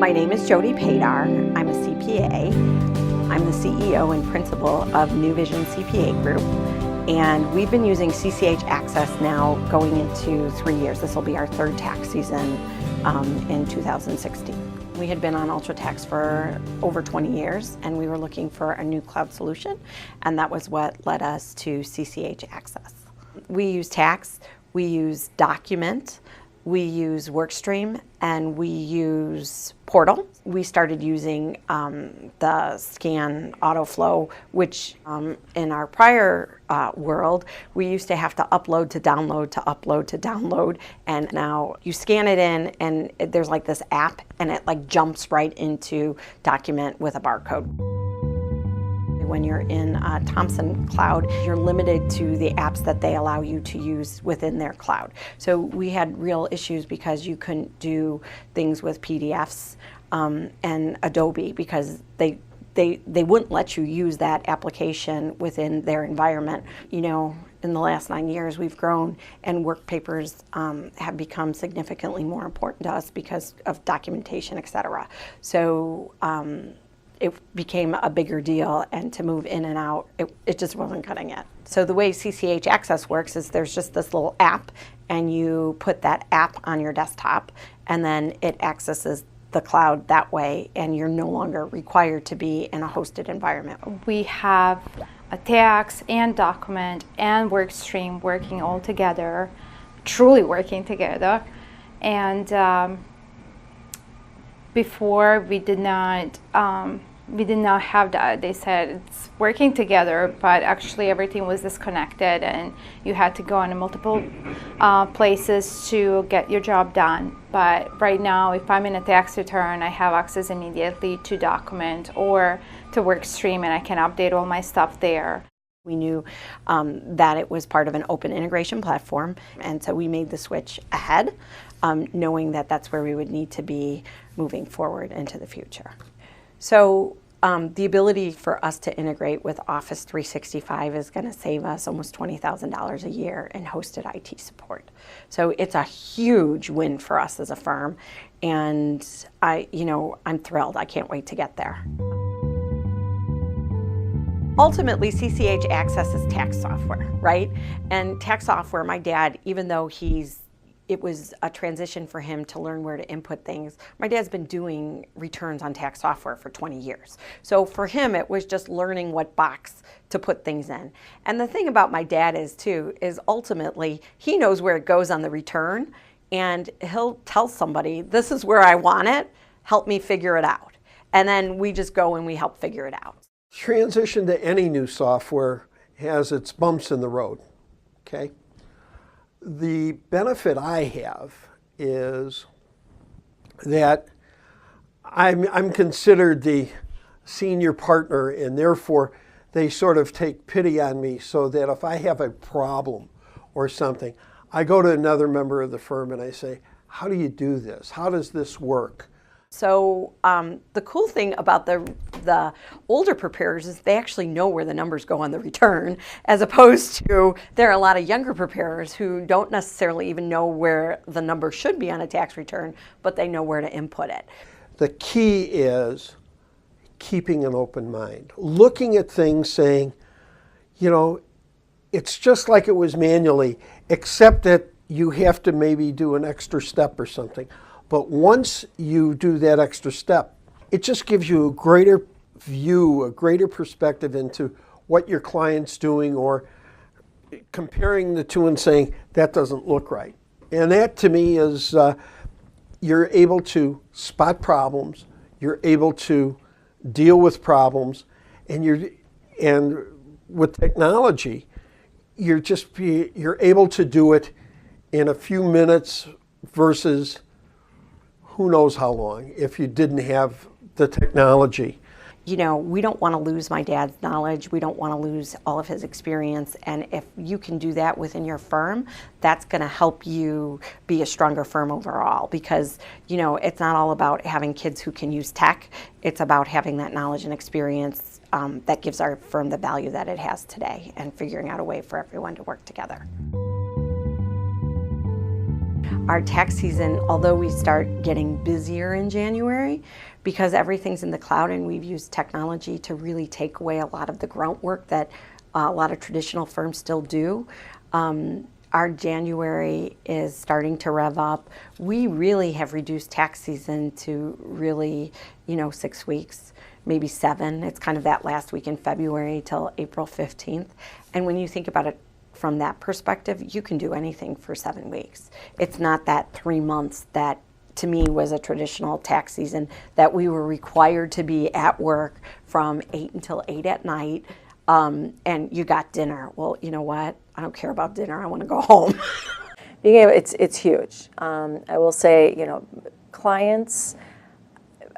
My name is Jody Padar. I'm a CPA. I'm the CEO and principal of New Vision CPA Group. And we've been using CCH Axcess now going into 3 years. This will be our third tax season in 2016. We had been on UltraTax for over 20 years, and we were looking for a new cloud solution, and that was what led us to CCH Axcess. We use tax, we use document, we use workstream, and we use portal. We started using the scan autoflow, which in our prior world, we used to have to upload to download to upload to download, and now you scan it in and there's like this app and it like jumps right into document with a barcode. When you're in Thomson Cloud, you're limited to the apps that they allow you to use within their cloud. So we had real issues because you couldn't do things with PDFs and Adobe because they wouldn't let you use that application within their environment. You know, in the last 9 years we've grown and work papers have become significantly more important to us because of documentation, etc. So it became a bigger deal, and to move in and out, it just wasn't cutting it. So the way CCH Axcess works is there's just this little app, and you put that app on your desktop, and then it accesses the cloud that way, and you're no longer required to be in a hosted environment. We have a tax and document and workstream working all together, truly working together. And before we did not have that. They said it's working together, but actually everything was disconnected and you had to go on multiple places to get your job done. But right now, if I'm in a tax return, I have access immediately to document or to workstream, and I can update all my stuff there. We knew that it was part of an open integration platform, and so we made the switch ahead, knowing that that's where we would need to be moving forward into the future. So the ability for us to integrate with Office 365 is going to save us almost $20,000 a year in hosted IT support. So it's a huge win for us as a firm, and I'm thrilled. I can't wait to get there. Ultimately, CCH Axcess is tax software, right? And tax software, my dad, even though it was a transition for him to learn where to input things. My dad's been doing returns on tax software for 20 years. So for him, it was just learning what box to put things in. And the thing about my dad is ultimately, he knows where it goes on the return, and he'll tell somebody, this is where I want it, help me figure it out. And then we just go and we help figure it out. Transition to any new software has its bumps in the road, okay? The benefit I have is that I'm considered the senior partner, and therefore they sort of take pity on me, so that if I have a problem or something, I go to another member of the firm and I say, how do you do this? How does this work? So the cool thing about the older preparers is they actually know where the numbers go on the return, as opposed to there are a lot of younger preparers who don't necessarily even know where the number should be on a tax return, but they know where to input it. The key is keeping an open mind, looking at things, saying, you know, it's just like it was manually, except that you have to maybe do an extra step or something. But once you do that extra step, it just gives you a greater view, a greater perspective into what your client's doing, or comparing the two and saying, that doesn't look right. And that to me is, you're able to spot problems, you're able to deal with problems, and with technology, you're able to do it in a few minutes versus who knows how long if you didn't have the technology. You know, we don't want to lose my dad's knowledge. We don't want to lose all of his experience. And if you can do that within your firm, that's going to help you be a stronger firm overall. Because, you know, it's not all about having kids who can use tech. It's about having that knowledge and experience that gives our firm the value that it has today, and figuring out a way for everyone to work together. Our tax season, although we start getting busier in January, because everything's in the cloud and we've used technology to really take away a lot of the grunt work that a lot of traditional firms still do, our January is starting to rev up. We really have reduced tax season to really, 6 weeks, maybe 7. It's kind of that last week in February till April 15th. And when you think about it from that perspective, you can do anything for 7 weeks. It's not that 3 months that to me was a traditional tax season that we were required to be at work from 8 until 8 at night. And you got dinner. Well, you know what? I don't care about dinner. I want to go home. It's huge. I will say, clients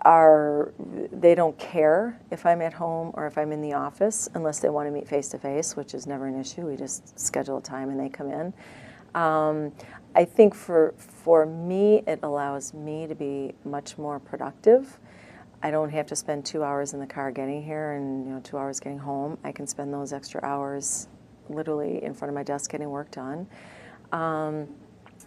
they don't care if I'm at home or if I'm in the office unless they want to meet face to face, which is never an issue. We just schedule a time and they come in. I think for me, it allows me to be much more productive. I don't have to spend 2 hours in the car getting here and 2 hours getting home. I can spend those extra hours literally in front of my desk getting work done. And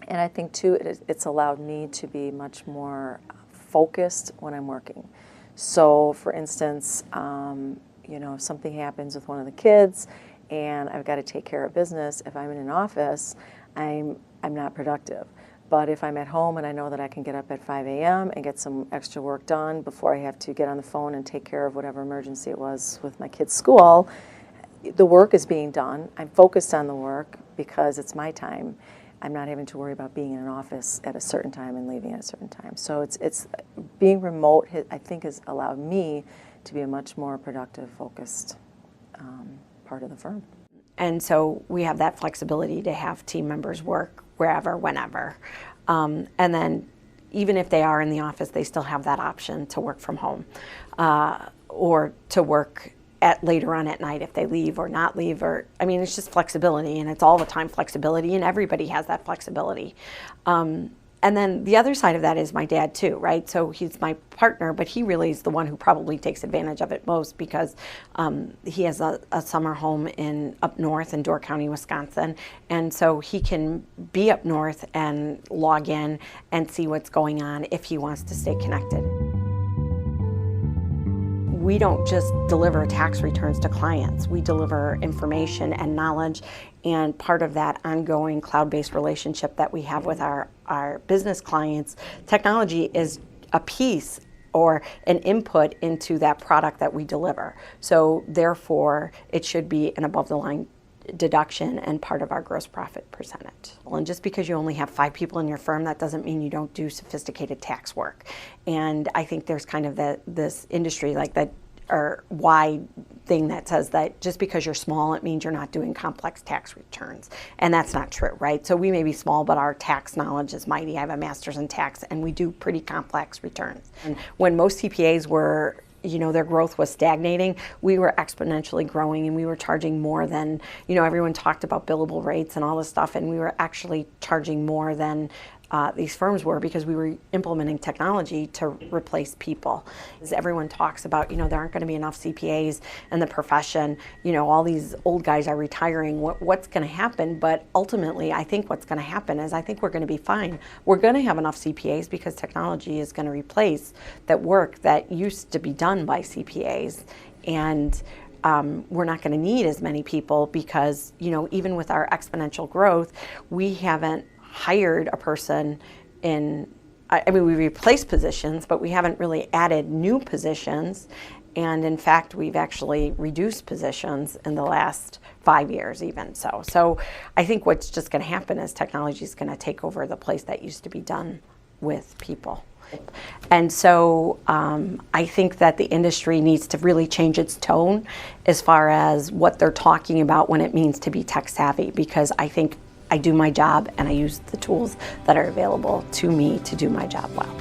I think too, it's allowed me to be much more focused when I'm working. So for instance, if something happens with one of the kids and I've got to take care of business, if I'm in an office, I'm not productive. But if I'm at home and I know that I can get up at 5 a.m. and get some extra work done before I have to get on the phone and take care of whatever emergency it was with my kid's school, the work is being done. I'm focused on the work because it's my time. I'm not having to worry about being in an office at a certain time and leaving at a certain time. So it's being remote, I think, has allowed me to be a much more productive, focused part of the firm. And so we have that flexibility to have team members work wherever, whenever. And then even if they are in the office, they still have that option to work from home or to work later on at night if they leave or not leave. It's just flexibility, and it's all the time flexibility, and everybody has that flexibility. And then the other side of that is my dad too, right? So he's my partner, but he really is the one who probably takes advantage of it most because he has a summer home up north in Door County, Wisconsin. And so he can be up north and log in and see what's going on if he wants to stay connected. We don't just deliver tax returns to clients. We deliver information and knowledge, and part of that ongoing cloud-based relationship that we have with our business clients, technology is a piece or an input into that product that we deliver. So therefore, it should be an above-the-line deduction and part of our gross profit percentage. And just because you only have 5 people in your firm, that doesn't mean you don't do sophisticated tax work. And I think there's kind of this industry like that or wide thing that says that just because you're small, it means you're not doing complex tax returns. And that's not true, right? So we may be small, but our tax knowledge is mighty. I have a master's in tax, and we do pretty complex returns. And when most CPAs were their growth was stagnating, we were exponentially growing, and we were charging more than, everyone talked about billable rates and all this stuff, and we were actually charging more than these firms were because we were implementing technology to replace people. As everyone talks about, there aren't going to be enough CPAs in the profession, all these old guys are retiring, what's going to happen? But ultimately, I think what's going to happen is I think we're going to be fine. We're going to have enough CPAs because technology is going to replace that work that used to be done by CPAs. And we're not going to need as many people because, even with our exponential growth, we haven't hired a person we replaced positions, but we haven't really added new positions. And in fact, we've actually reduced positions in the last 5 years even. So I think what's just going to happen is technology is going to take over the place that used to be done with people. And so I think that the industry needs to really change its tone as far as what they're talking about when it means to be tech savvy, because I think I do my job and I use the tools that are available to me to do my job well.